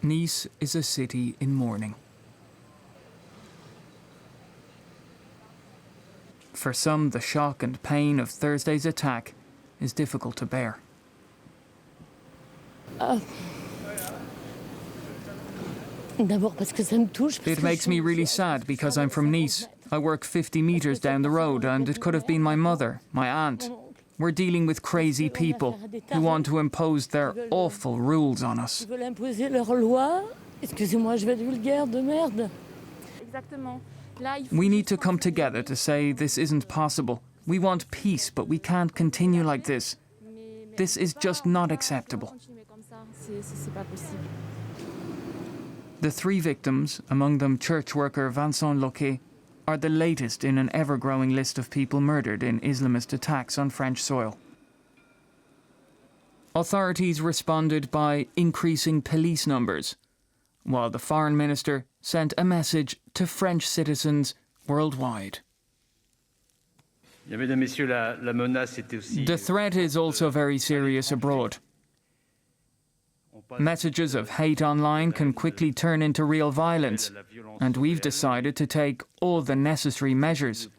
Nice is a city in mourning. For some, the shock and pain of Thursday's attack is difficult to bear. It makes me really sad because I'm from Nice. I work 50 metres down the road and it could have been my mother, my aunt. We're dealing with crazy people who want to impose their awful rules on us. We need to come together to say this isn't possible. We want peace, but we can't continue like this. This is just not acceptable. The 3 victims, among them church worker Vincent Loquet, are the latest in an ever-growing list of people murdered in Islamist attacks on French soil. Authorities responded by increasing police numbers, while the foreign minister sent a message to French citizens worldwide. The threat is also very serious abroad. Messages of hate online can quickly turn into real violence, and we've decided to take all the necessary measures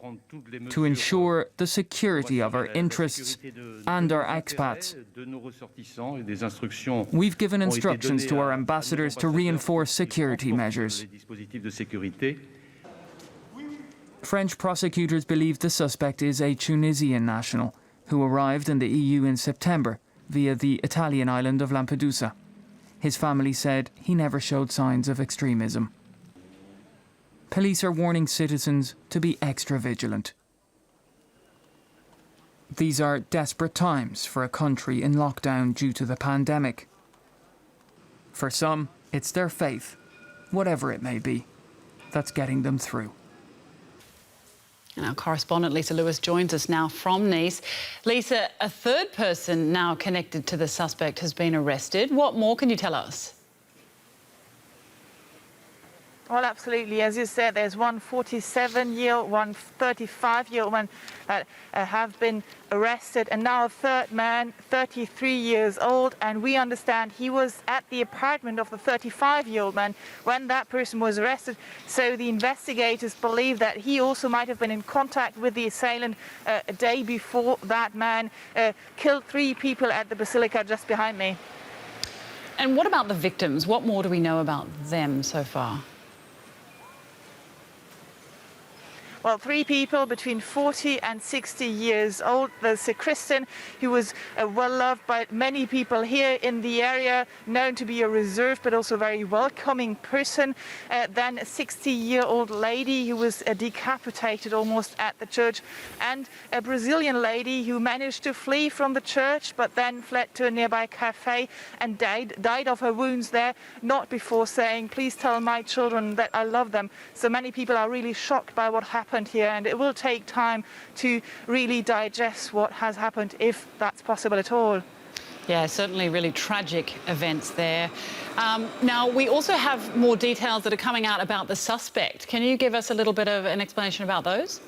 to ensure the security of our interests and our expats. We've given instructions to our ambassadors to reinforce security measures. French prosecutors believe the suspect is a Tunisian national who arrived in the EU in September via the Italian island of Lampedusa. His family said he never showed signs of extremism. Police are warning citizens to be extra vigilant. These are desperate times for a country in lockdown due to the pandemic. For some, it's their faith, whatever it may be, that's getting them through. And our correspondent Lisa Lewis joins us now from Nice. Lisa, a 3rd person now connected to the suspect has been arrested. What more can you tell us? Well, absolutely. As you said, there's one 47-year-old, one 35-year-old man that have been arrested, and now a 3rd man, 33 years old. And we understand he was at the apartment of the 35-year-old man when that person was arrested. So the investigators believe that he also might have been in contact with the assailant a day before that man killed 3 people at the basilica just behind me. And what about the victims? What more do we know about them so far? Well, 3 people between 40 and 60 years old. There's a Christian who was well-loved by many people here in the area, known to be a reserved but also very welcoming person. Then a 60-year-old lady who was decapitated almost at the church, and a Brazilian lady who managed to flee from the church but then fled to a nearby cafe and died of her wounds there, not before saying, "Please tell my children that I love them." So many people are really shocked by what happened here, and it will take time to really digest what has happened, if that's possible at all. Yeah, certainly really tragic events there. Now, we also have more details that are coming out about the suspect. Can you give us a little bit of an explanation about those?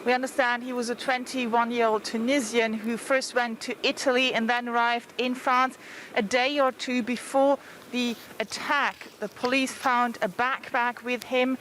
We understand he was a 21-year-old Tunisian who first went to Italy and then arrived in France a day or 2 before the attack. The police found a backpack with him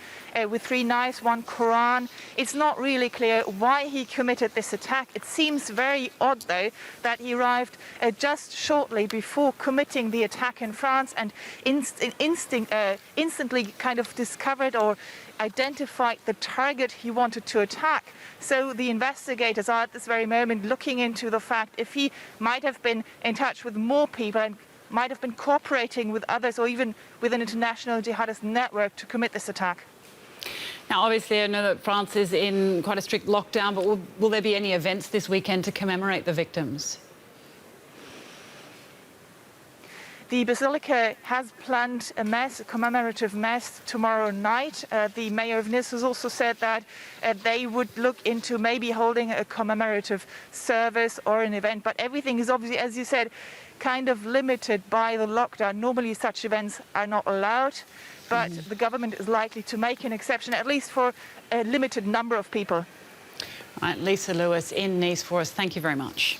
with 3 knives, 1 Quran. It's not really clear why he committed this attack. It seems very odd, though, that he arrived just shortly before committing the attack in France and instantly kind of discovered or identified the target he wanted to attack. So the investigators are at this very moment looking into the fact if he might have been in touch with more people and might have been cooperating with others or even with an international jihadist network to commit this attack. Now, obviously, I know that France is in quite a strict lockdown, but will there be any events this weekend to commemorate the victims? The Basilica has planned a commemorative mass tomorrow night. The mayor of Nice has also said that they would look into maybe holding a commemorative service or an event, but everything is obviously, as you said, kind of limited by the lockdown. Normally such events are not allowed, but the government is likely to make an exception, at least for a limited number of people. Right, Lisa Lewis in Nice for us. Thank you very much.